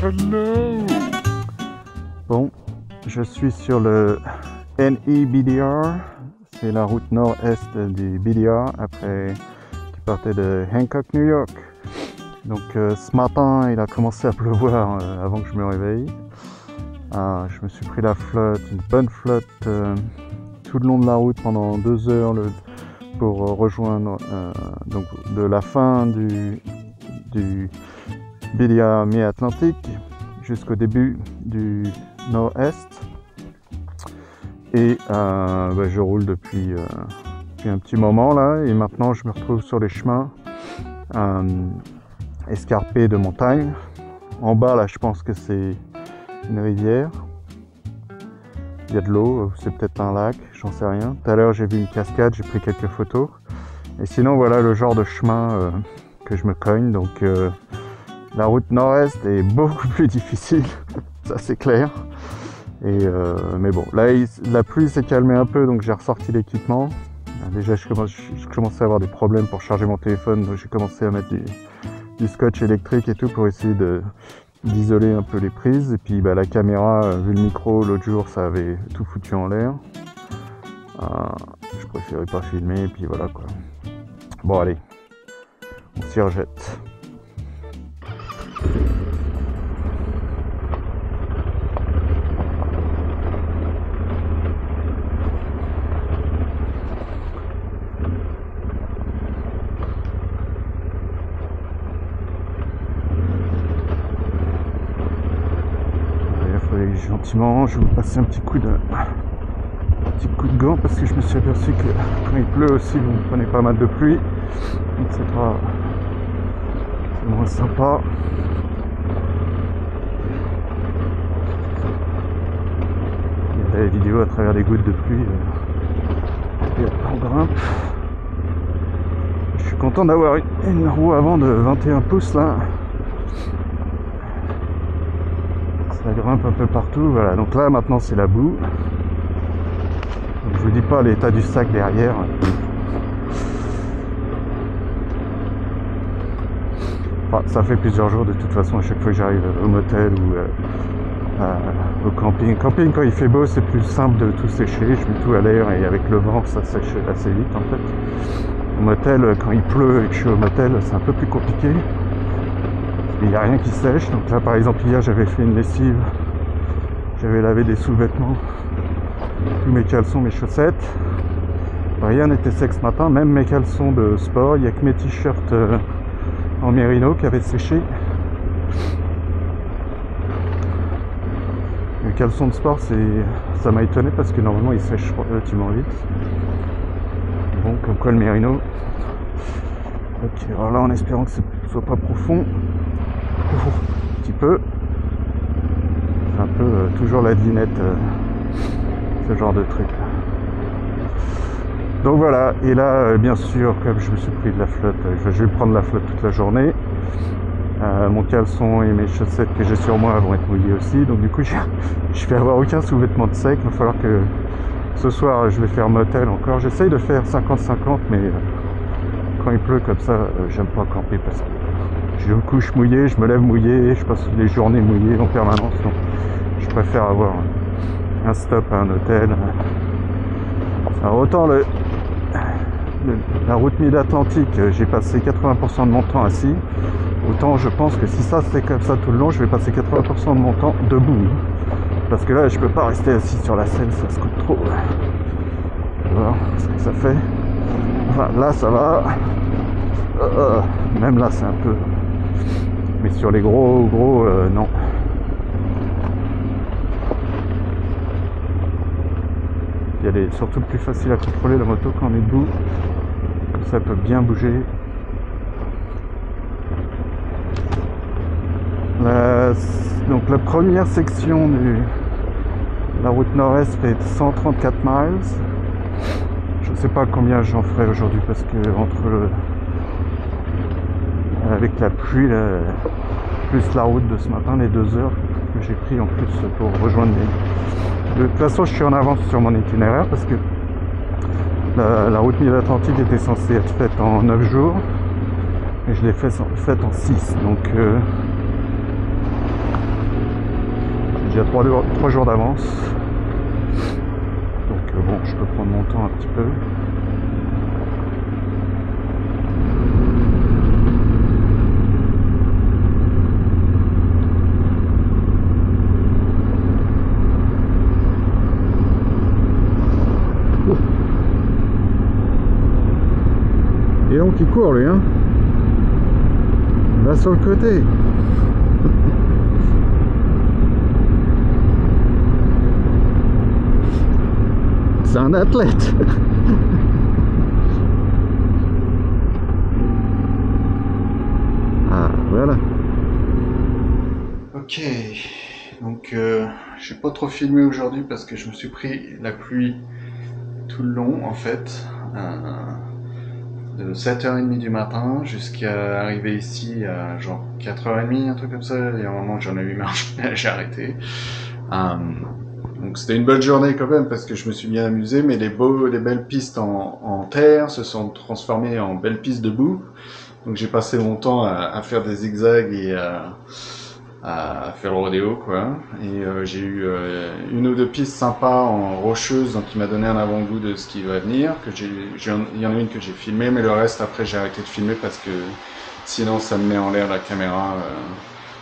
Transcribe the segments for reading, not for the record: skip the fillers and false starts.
Hello. Bon, je suis sur le NE-BDR, c'est la route nord-est du BDR après qui partait de Hancock, New York. Donc ce matin il a commencé à pleuvoir avant que je me réveille. Je me suis pris la flotte, une bonne flotte tout le long de la route pendant 2 heures pour rejoindre donc de la fin du BDR mi-Atlantique jusqu'au début du nord-est. Et je roule depuis un petit moment là, et maintenant je me retrouve sur les chemins escarpés de montagne. En bas là, je pense que c'est une rivière. Il y a de l'eau, c'est peut-être un lac, j'en sais rien. Tout à l'heure j'ai vu une cascade, j'ai pris quelques photos. Et sinon voilà le genre de chemin que je me cogne. Donc la route nord-est est beaucoup plus difficile, ça c'est clair. Et mais bon, là la pluie s'est calmée un peu, donc j'ai ressorti l'équipement. Déjà je commençais à avoir des problèmes pour charger mon téléphone, donc j'ai commencé à mettre du scotch électrique et tout pour essayer d'isoler un peu les prises. Et puis la caméra, vu le micro l'autre jour, ça avait tout foutu en l'air. Je préférais pas filmer, et puis voilà quoi. Bon allez, on s'y rejette. Gentiment, je vais vous passer un petit coup de gant parce que je me suis aperçu que quand il pleut aussi, vous prenez pas mal de pluie, donc c'est moins sympa. Il y a la vidéo à travers les gouttes de pluie et on grimpe. Je suis content d'avoir une roue avant de 21 pouces là. Ça grimpe un peu partout, voilà. Donc là maintenant c'est la boue. Donc, je vous dis pas l'état du sac derrière. Enfin, ça fait plusieurs jours de toute façon à chaque fois que j'arrive au motel ou au camping. Camping quand il fait beau c'est plus simple de tout sécher, je mets tout à l'air et avec le vent ça sèche assez vite en fait. Au motel quand il pleut et que je suis au motel c'est un peu plus compliqué. Il n'y a rien qui sèche, donc là par exemple hier j'avais fait une lessive, j'avais lavé des sous-vêtements, tous mes caleçons, mes chaussettes, rien n'était sec ce matin, même mes caleçons de sport, il n'y a que mes t-shirts en mérino qui avaient séché. Les caleçons de sport ça m'a étonné parce que normalement ils sèchent relativement vite. Bon, comme quoi le mérino. Ok, alors là en espérant que ce soit pas profond. Un petit peu. Un peu toujours la dinette, ce genre de truc. Donc voilà, et là bien sûr comme je me suis pris de la flotte, je vais prendre la flotte toute la journée. Mon caleçon et mes chaussettes que j'ai sur moi vont être mouillés aussi, donc du coup je vais avoir aucun sous-vêtement de sec. Il va falloir que ce soir je vais faire motel encore. J'essaye de faire 50-50, mais quand il pleut comme ça, j'aime pas camper parce que je me couche mouillé, je me lève mouillé, je passe les journées mouillées en permanence, donc je préfère avoir un stop à un hôtel. Alors autant la route mid-Atlantique, j'ai passé 80% de mon temps assis, autant je pense que si ça c'est comme ça tout le long, je vais passer 80% de mon temps debout. Parce que là je peux pas rester assis sur la selle, ça se coûte trop. Voilà ce que ça fait. Enfin là ça va. Même là c'est un peu. Mais sur les gros non. Elle est surtout plus facile à contrôler la moto quand on est debout. Comme ça elle peut bien bouger. Donc la première section de la route nord-est fait 134 miles. Je ne sais pas combien j'en ferai aujourd'hui parce que avec la pluie plus la route de ce matin, les 2 heures que j'ai pris en plus pour rejoindre de toute façon je suis en avance sur mon itinéraire parce que la route mid-Atlantique était censée être faite en 9 jours et je l'ai faite en 6, donc déjà 3 jours d'avance. Donc bon, je peux prendre mon temps un petit peu. Et donc il court lui, hein. Il va sur le côté. C'est un athlète. Ah voilà. Ok, donc je n'ai pas trop filmé aujourd'hui parce que je me suis pris la pluie tout le long en fait. De 7h30 du matin jusqu'à arriver ici à genre 4h30, un truc comme ça. Il y a un moment que j'en ai eu marre, j'ai arrêté. Donc c'était une bonne journée quand même parce que je me suis bien amusé, mais les belles pistes en terre se sont transformées en belles pistes de boue. Donc j'ai passé mon temps à faire des zigzags et à faire le rodéo quoi. Et j'ai eu une ou deux pistes sympas en rocheuse, donc qui m'a donné un avant-goût de ce qui va venir. Il y en a une que j'ai filmée, mais le reste après j'ai arrêté de filmer parce que sinon ça me met en l'air la caméra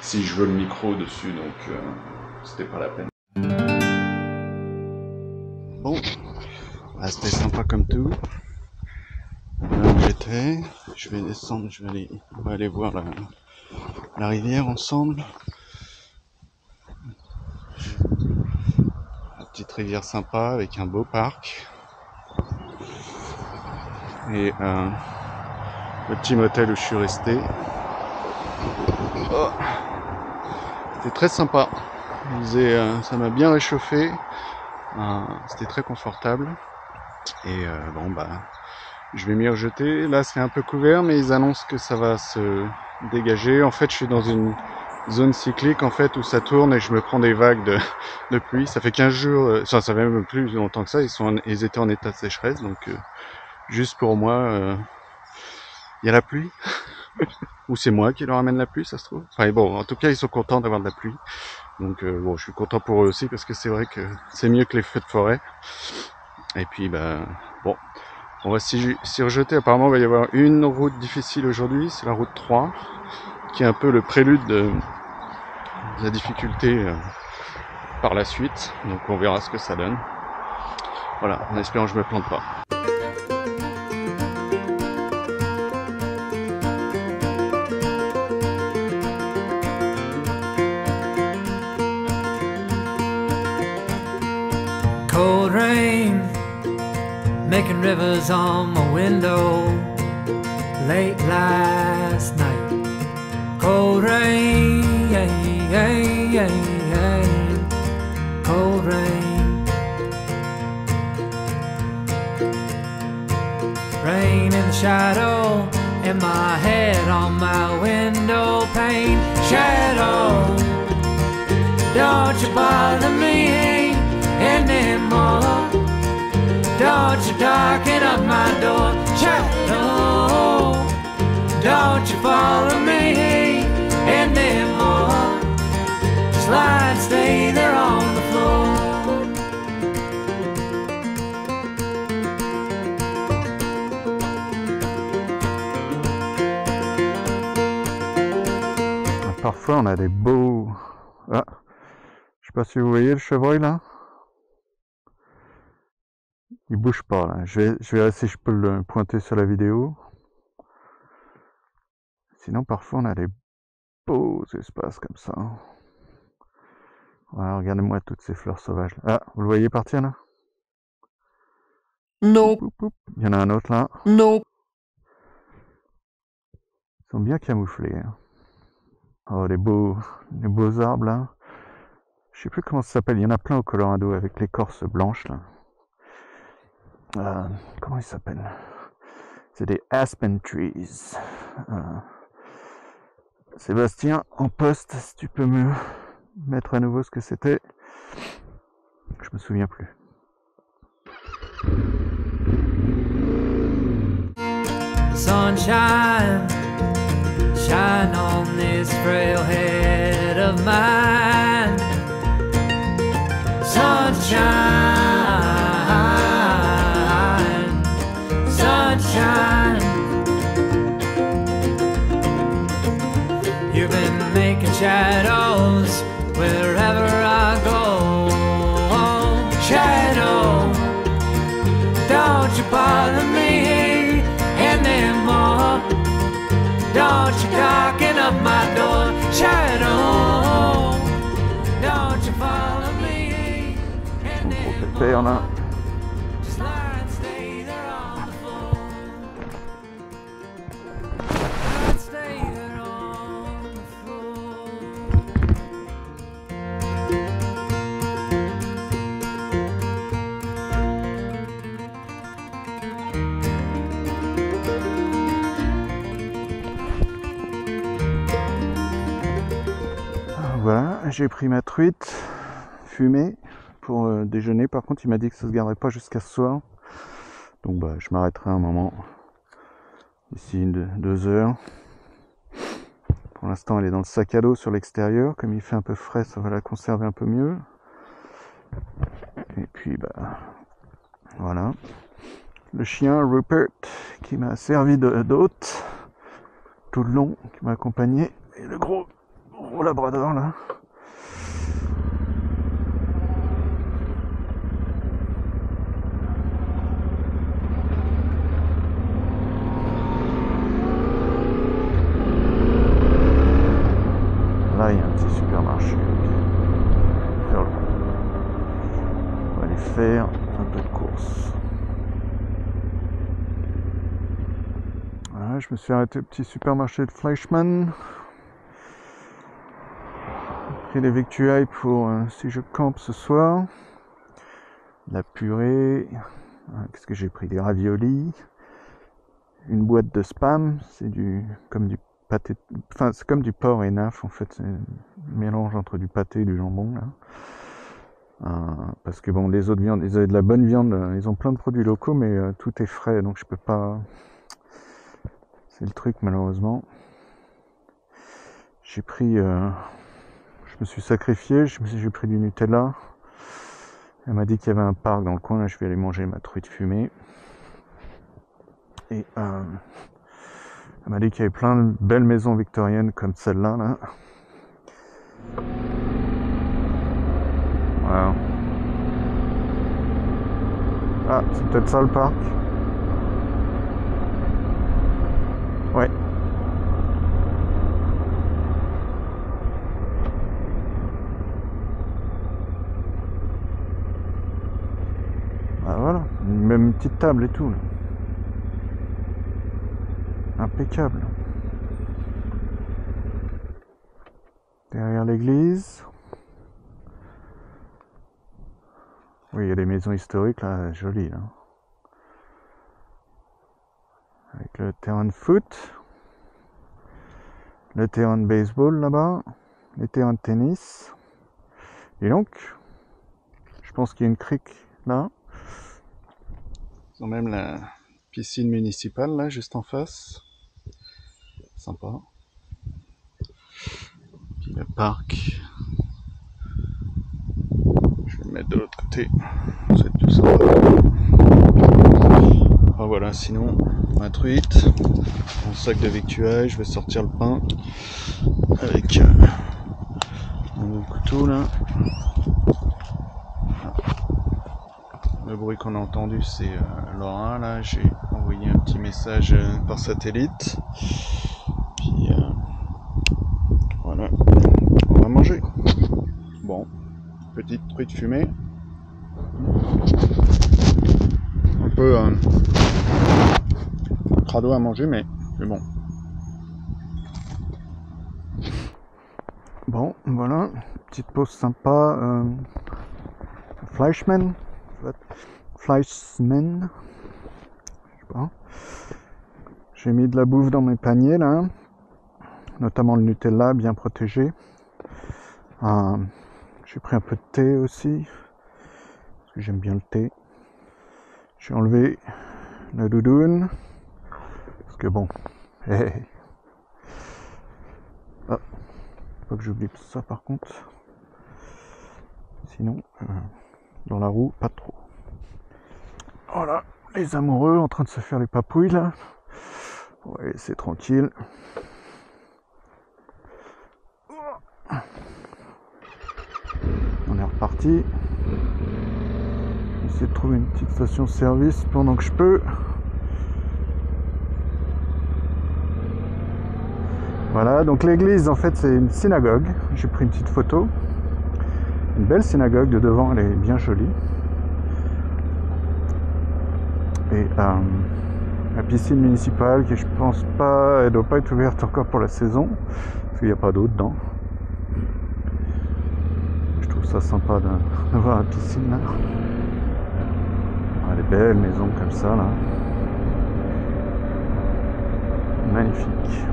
si je veux le micro dessus, donc c'était pas la peine. Bon, c'était sympa comme tout. Là où j'étais, je vais descendre, on va aller voir la rivière ensemble. Une petite rivière sympa avec un beau parc. Et le petit motel où je suis resté. Oh, c'était très sympa. Ça m'a bien réchauffé. C'était très confortable. Et bon bah je vais m'y rejeter. Là c'est un peu couvert mais ils annoncent que ça va se dégager. En fait je suis dans une zone cyclique en fait où ça tourne et je me prends des vagues de pluie. Ça fait 15 jours, ça fait même plus longtemps que ça, ils étaient en état de sécheresse, donc juste pour moi il y a la pluie. Ou c'est moi qui leur amène la pluie, ça se trouve. Enfin bon, en tout cas ils sont contents d'avoir de la pluie. Donc bon, je suis content pour eux aussi parce que c'est vrai que c'est mieux que les feux de forêt. Et puis bah bon, on va s'y rejeter. Apparemment il va y avoir une route difficile aujourd'hui, c'est la route 3, qui est un peu le prélude de la difficulté par la suite. Donc on verra ce que ça donne. Voilà, en espérant que je me plante pas. Cold rain, making rivers on my window late last night. Cold rain, cold rain. Rain in the shadow, in my head on my window pane. Shadow, don't you bother me anymore. Don't you darken up my door. Shadow, don't you follow me anymore. Just lie and stay there on the floor. Parfois on a des beaux... Ah, je sais pas si vous voyez le chevreuil là. Il bouge pas là. Je verrai si je peux le pointer sur la vidéo. Sinon parfois on a des beaux espaces comme ça. Voilà, regardez-moi toutes ces fleurs sauvages là. Ah, vous le voyez partir là? Non. Il y en a un autre là. Non. Ils sont bien camouflés. Hein. Oh, les beaux arbres là. Je sais plus comment ça s'appelle. Il y en a plein au Colorado avec l'écorce blanche là. Comment ils s'appellent? C'est des aspen trees. Sébastien, en poste, si tu peux me mettre à nouveau ce que c'était. Je me souviens plus. Sunshine, shine on this frail head of mine. sunshine. You've been making shadows wherever I go. Shadow, don't you bother me anymore. Don't you darken up my door. Shadow, don't you follow me anymore. Just lie and stay there on the floor. Lie and stay there on the floor. Voilà, j'ai pris ma truite fumée pour déjeuner. Par contre, il m'a dit que ça se garderait pas jusqu'à ce soir. Donc bah, je m'arrêterai un moment, d'ici 2 heures. Pour l'instant, elle est dans le sac à dos sur l'extérieur. Comme il fait un peu frais, ça va la conserver un peu mieux. Et puis bah voilà. Le chien Rupert qui m'a servi d'hôte tout le long, qui m'a accompagné. Et le gros labrador là. Là, il y a un petit supermarché. On va aller faire un peu de course. Voilà, je me suis arrêté au petit supermarché de Fleischmann. J'ai pris des victuailles pour si je campe ce soir. La purée. Qu'est-ce que j'ai pris? Des raviolis. Une boîte de spam. C'est comme du pâté. Enfin, c'est comme du porc et naf en fait. C'est un mélange entre du pâté et du jambon là. Parce que bon, les autres viandes, ils avaient de la bonne viande. Ils ont plein de produits locaux, mais tout est frais, donc je peux pas. C'est le truc malheureusement. J'ai pris. Je me suis sacrifié, j'ai pris du Nutella. Elle m'a dit qu'il y avait un parc dans le coin, là je vais aller manger ma truite fumée. Et elle m'a dit qu'il y avait plein de belles maisons victoriennes comme celle-là. Là. Voilà. Ah, c'est peut-être ça le parc. Ouais. Voilà, même une petite table et tout. Là. Impeccable. Derrière l'église. Oui, il y a des maisons historiques là, jolies. Là. Avec le terrain de foot. Le terrain de baseball là-bas. Les terrains de tennis. Et donc, je pense qu'il y a une crique là. Ils ont même la piscine municipale là, juste en face. Sympa. Puis le parc. Je vais le mettre de l'autre côté. C'est tout sympa. Ah, voilà, sinon, ma truite, mon sac de victuailles, je vais sortir le pain avec mon couteau là. Le bruit qu'on a entendu, c'est Laura. Là, j'ai envoyé un petit message par satellite. Puis voilà, on va manger. Bon, petite truite fumée. Un peu crado à manger, mais c'est bon. Bon, voilà, petite pause sympa. Fleischmann. Fleischmann, je sais pas. J'ai mis de la bouffe dans mes paniers là, notamment le Nutella bien protégé. J'ai pris un peu de thé aussi, parce que j'aime bien le thé. J'ai enlevé la doudoune, parce que bon, hey. Ah, faut que j'oublie ça par contre. Sinon, Dans la roue, pas trop. Voilà, les amoureux en train de se faire les papouilles là. Ouais, c'est tranquille. On est reparti. J'essaie de trouver une petite station-service pendant que je peux. Voilà, donc l'église en fait c'est une synagogue. J'ai pris une petite photo. Une belle synagogue de devant, elle est bien jolie. Et la piscine municipale qui je pense pas, elle doit pas être ouverte encore pour la saison parce qu'il n'y a pas d'eau dedans. Je trouve ça sympa d'avoir la piscine là. Ah, les belles maisons comme ça là. Magnifique.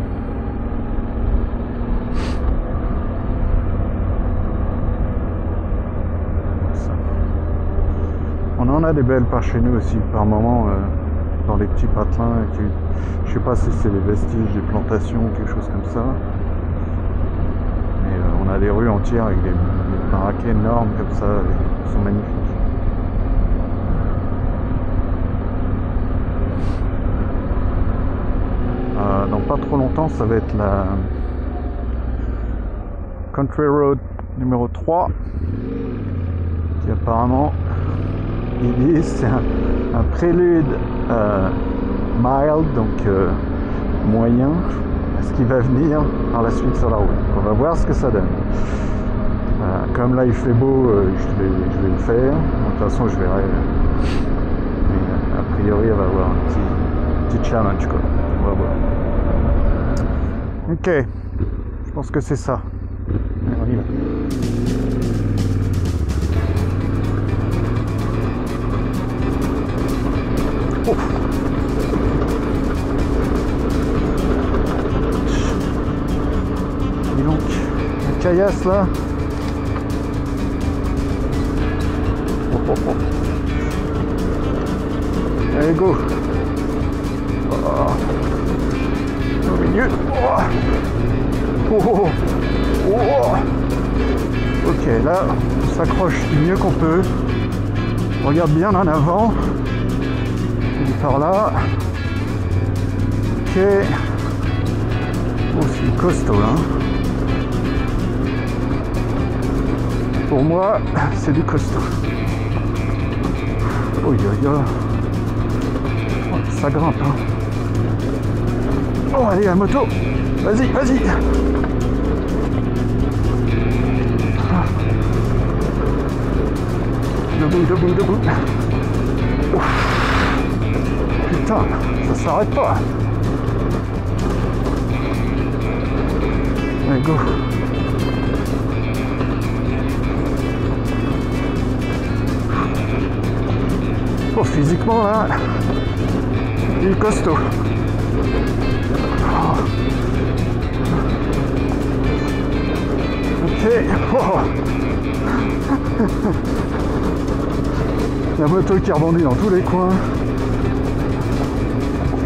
Ça. On en a des belles par chez nous aussi par moment dans les petits patelins. Je sais pas si c'est les vestiges des plantations ou quelque chose comme ça. Mais on a des rues entières avec des baraquets énormes comme ça, qui sont magnifiques. Dans pas trop longtemps, ça va être la Country Road numéro 3 qui apparemment, ils disent, c'est un prélude mild, donc moyen, à ce qui va venir par la suite sur la route. On va voir ce que ça donne. Comme là il fait beau, je vais le faire. De toute façon je verrai. Mais a priori elle va avoir un petit challenge quoi. On va voir. Ok, je pense que c'est ça. Allez, on y va. Oh. Et donc, la caillasse là. Oh, oh, oh. Allez, go. Oh. Au milieu. Oh. Oh, oh, oh. Ok, là, on s'accroche du mieux qu'on peut. On regarde bien en avant. Et par là. Ok. Oh, c'est costaud là. Pour moi, c'est du costaud. Oh, oh, ça grimpe. Hein. Oh, allez, la moto. Vas-y, vas-y. Debout, debout, debout. Ouf. Putain, ça s'arrête pas. Allez, go. Oh, physiquement là, il est costaud. Oh. Ok. Oh. La moto qui rebondit dans tous les coins.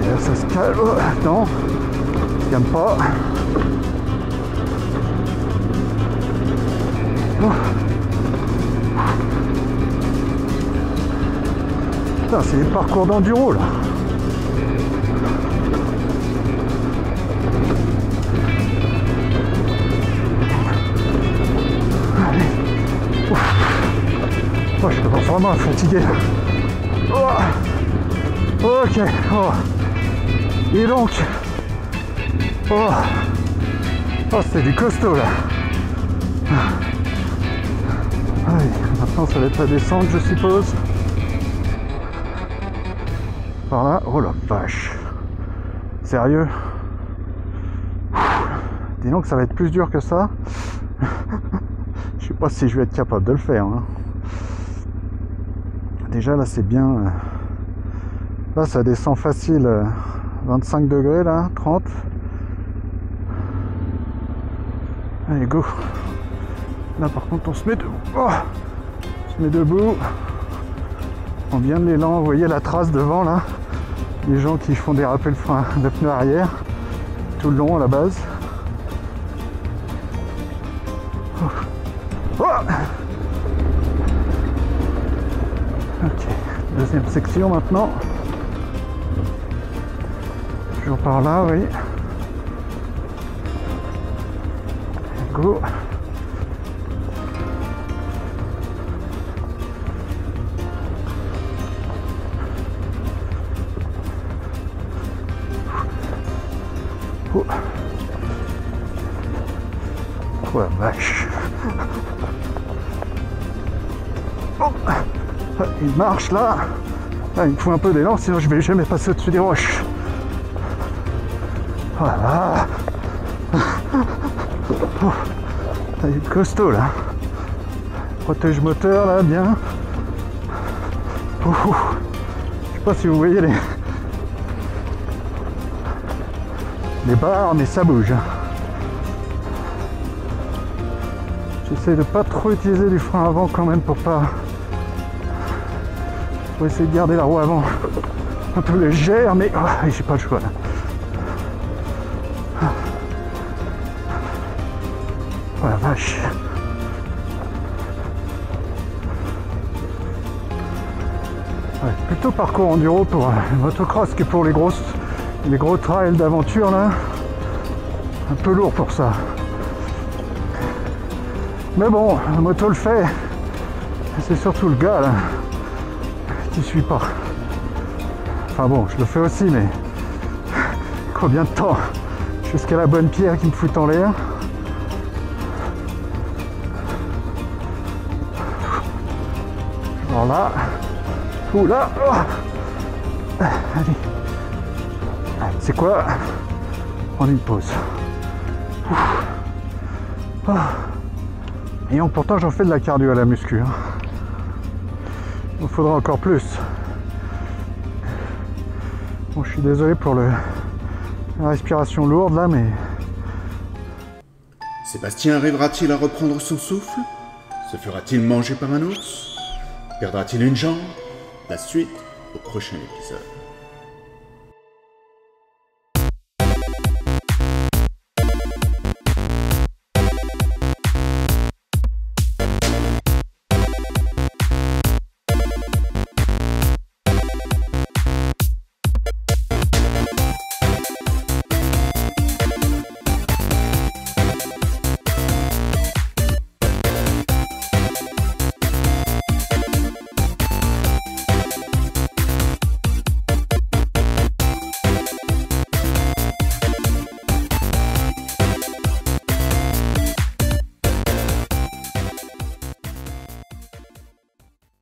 Et là, ça se calme. Oh, non, ça se calme pas. Oh. Putain, c'est les parcours d'enduro là. Allez. Oh, je commence vraiment à fatiguer. Oh. Ok. Oh. Et donc. Oh. Oh, c'est du costaud là. Allez, maintenant ça va être la descente, je suppose. Par là, oh la vache. Sérieux? Dis donc, ça va être plus dur que ça. Je sais pas si je vais être capable de le faire. Hein. Déjà là, c'est bien. Là, ça descend facile. 25 degrés là, 30. Allez, go. Là, par contre, on se met debout. Oh, on se met debout. On vient de l'élan, vous voyez la trace devant là. Les gens qui font déraper le pneu arrière tout le long à la base. Oh. Oh. deuxième section maintenant. Toujours par là, oui. Go. Oh. Oh la vache. Oh. Il marche là. Là, il me faut un peu d'élan, sinon je vais jamais passer au-dessus des roches. Voilà. Oh. Il est costaud là. Protège moteur là, bien. Oh. Je sais pas si vous voyez les barres, mais ça bouge. J'essaie de pas trop utiliser du frein avant quand même pour essayer de garder la roue avant un peu légère, mais oh, j'ai pas le choix là. Oh la vache. Ouais, plutôt parcours enduro pour motocross que pour les gros trails d'aventure là. Un peu lourd pour ça. Mais bon, la moto le fait. C'est surtout le gars là qui suit pas. Enfin bon, je le fais aussi, mais combien de temps jusqu'à la bonne pierre qui me fout en l'air. Alors là, oula, oh. Allez, c'est quoi? Prendre une pause. Oh. Et pourtant j'en fais de la cardio à la muscu. Hein. Il me faudra encore plus. Bon, je suis désolé pour la respiration lourde là, mais... Sébastien arrivera-t-il à reprendre son souffle? Se fera-t-il manger par un ours? Perdra-t-il une jambe? La suite au prochain épisode.